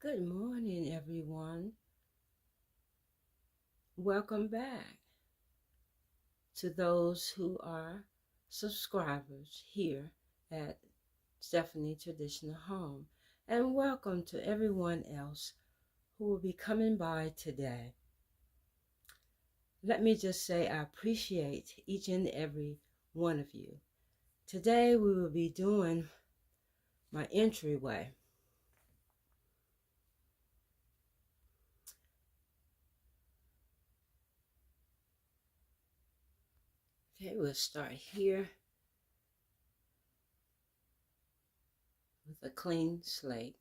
Good morning, everyone. Welcome back to those who are subscribers here at Stephanie Traditional Home. And welcome to everyone else who will be coming by today. Let me just say I appreciate each and every one of you. Today we will be doing my entryway. Okay, we'll start here with a clean slate.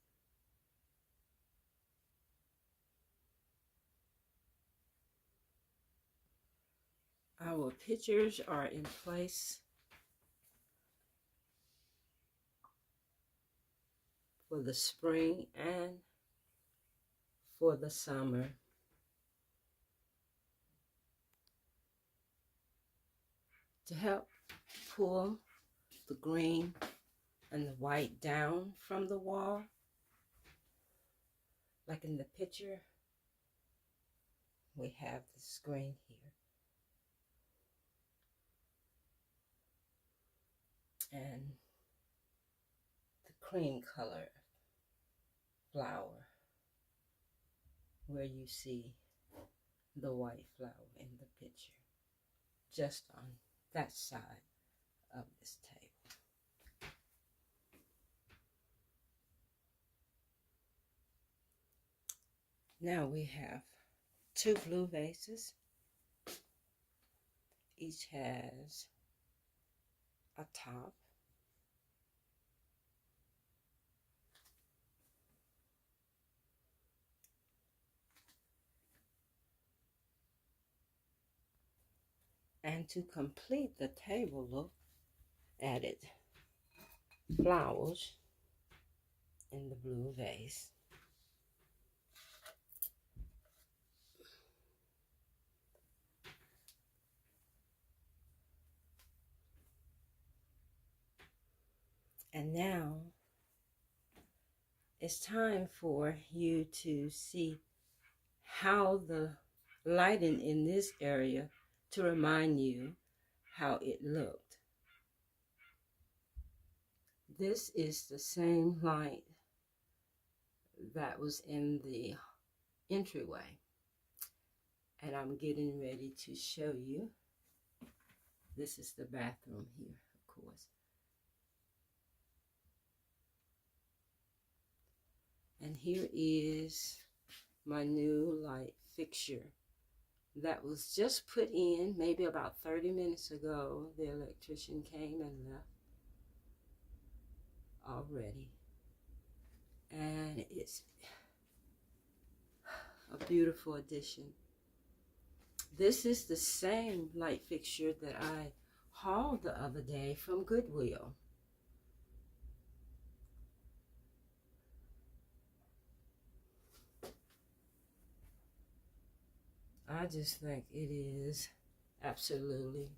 Our pictures are in place for the spring and for the summer. To help pull the green and the white down from the wall, like in the picture, we have the screen here. And the cream color flower where you see the white flower in the picture, just on that side of this table. Now we have two blue vases. Each has a top. And to complete the table look, added flowers in the blue vase. And now it's time for you to see how the lighting in this area to remind you how it looked. This is the same light that was in the entryway. And I'm getting ready to show you. This is the bathroom here, of course. And here is my new light fixture that was just put in maybe about 30 minutes ago. The electrician came and left already. And it's a beautiful addition. This is the same light fixture that I hauled the other day from Goodwill. I just think it is absolutely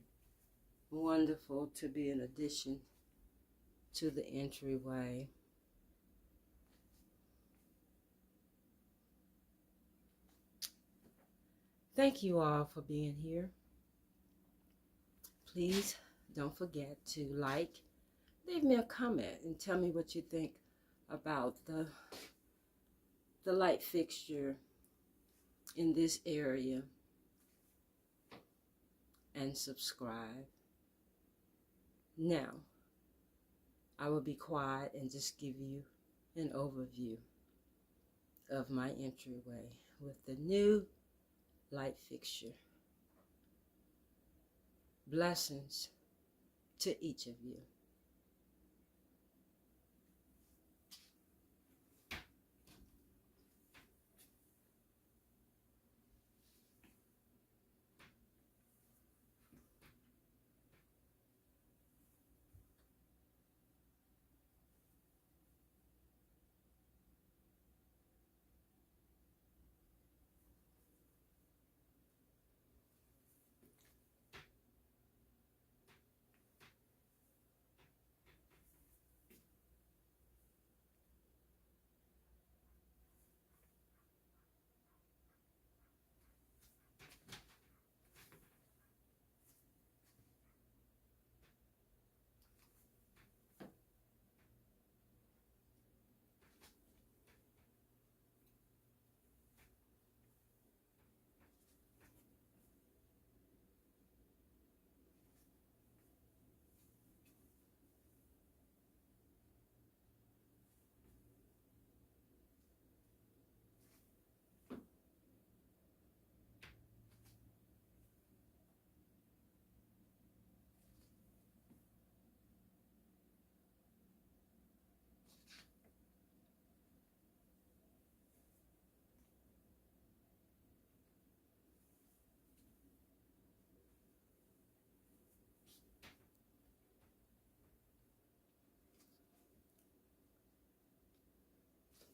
wonderful to be an addition to the entryway. Thank you all for being here. Please don't forget to leave me a comment and tell me what you think about the light fixture in this area, and subscribe. Now, I will be quiet and just give you an overview of my entryway with the new light fixture. Blessings to each of you.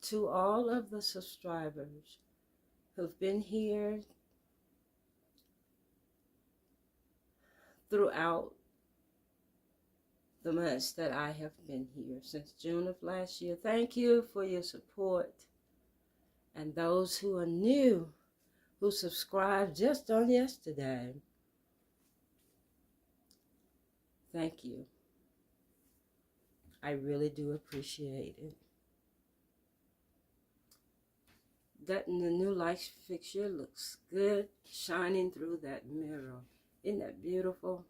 to all of the subscribers who've been here throughout the months that I have been here since June of last year. Thank you for your support. And those who are new, who subscribed just on yesterday, thank you. I really do appreciate it. That the new light fixture looks good, shining through that mirror. Isn't that beautiful?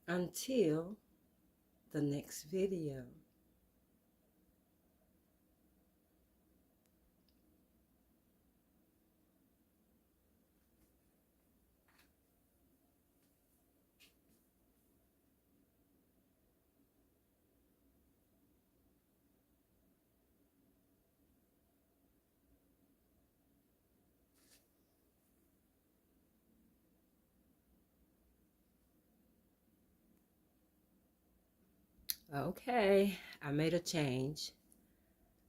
Until the next video. Okay, I made a change.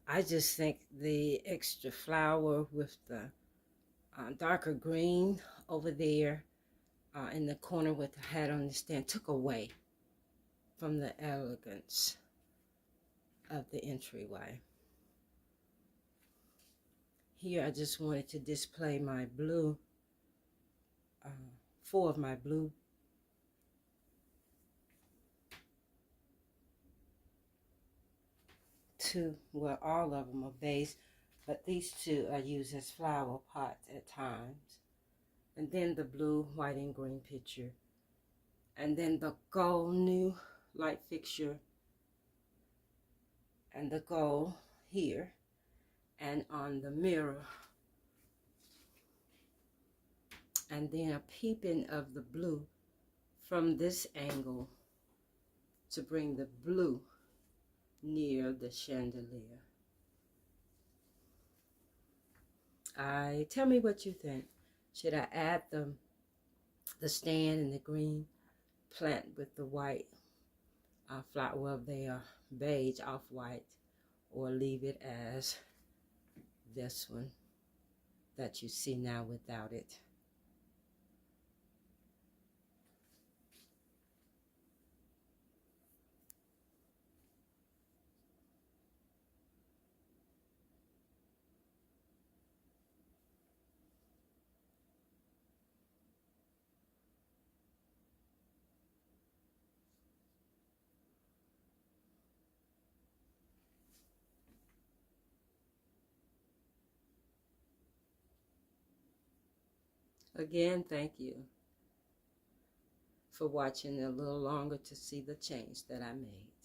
I just think the extra flower with the darker green over there in the corner with the hat on the stand took away from the elegance of the entryway. Here I just wanted to display my blue, 4 of my blue well, all of them are beige, but these 2 I use as flower pots at times. And then the blue, white, and green picture. And then the gold new light fixture. And the gold here. And on the mirror. And then a peeping of the blue from this angle to bring the blue near the chandelier. Tell me what you think. Should I add the stand and the green plant with the white flower? Well, they are beige, off-white, or leave it as this one that you see now without it. Again, thank you for watching a little longer to see the change that I made.